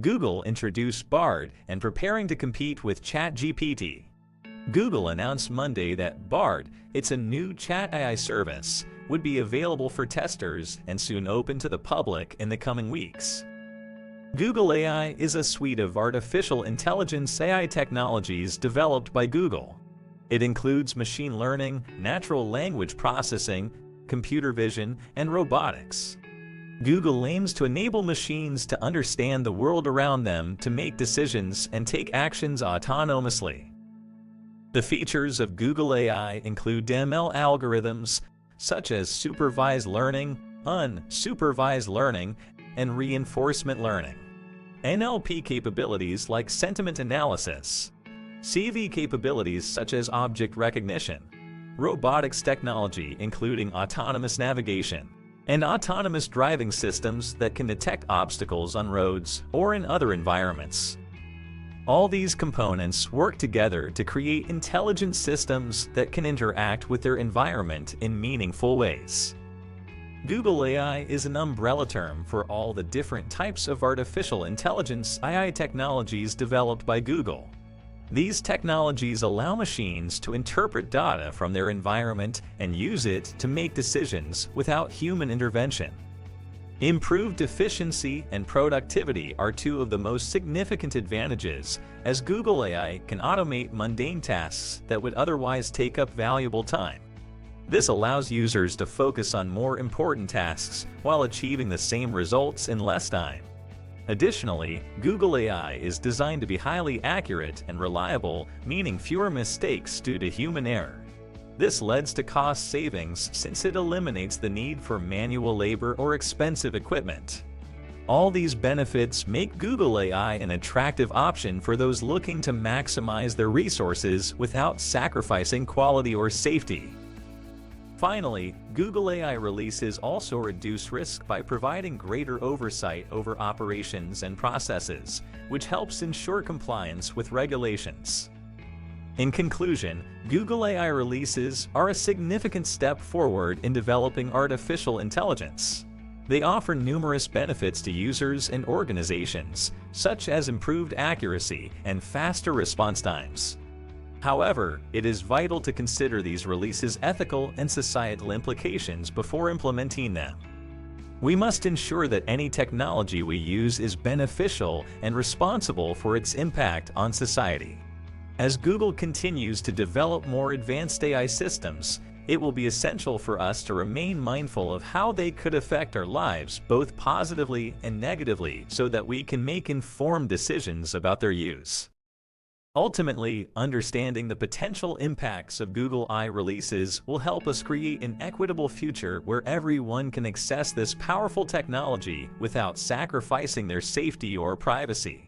Google introduced BARD and preparing to compete with ChatGPT. Google announced Monday that BARD, it's a new chat AI service, would be available for testers and soon open to the public in the coming weeks. Google AI is a suite of artificial intelligence AI technologies developed by Google. It includes machine learning, natural language processing, computer vision, and robotics. Google aims to enable machines to understand the world around them to make decisions and take actions autonomously. The features of Google AI include ML algorithms such as supervised learning, unsupervised learning, and reinforcement learning. NLP capabilities like sentiment analysis, CV capabilities such as object recognition, robotics technology including autonomous navigation, and autonomous driving systems that can detect obstacles on roads or in other environments. All these components work together to create intelligent systems that can interact with their environment in meaningful ways. Google AI is an umbrella term for all the different types of artificial intelligence AI technologies developed by Google. These technologies allow machines to interpret data from their environment and use it to make decisions without human intervention. Improved efficiency and productivity are two of the most significant advantages, as Google AI can automate mundane tasks that would otherwise take up valuable time. This allows users to focus on more important tasks while achieving the same results in less time. Additionally, Google AI is designed to be highly accurate and reliable, meaning fewer mistakes due to human error. This leads to cost savings since it eliminates the need for manual labor or expensive equipment. All these benefits make Google AI an attractive option for those looking to maximize their resources without sacrificing quality or safety. Finally, Google AI releases also reduce risk by providing greater oversight over operations and processes, which helps ensure compliance with regulations. In conclusion, Google AI releases are a significant step forward in developing artificial intelligence. They offer numerous benefits to users and organizations, such as improved accuracy and faster response times. However, it is vital to consider these releases' ethical and societal implications before implementing them. We must ensure that any technology we use is beneficial and responsible for its impact on society. As Google continues to develop more advanced AI systems, it will be essential for us to remain mindful of how they could affect our lives both positively and negatively so that we can make informed decisions about their use. Ultimately, understanding the potential impacts of Google AI releases will help us create an equitable future where everyone can access this powerful technology without sacrificing their safety or privacy.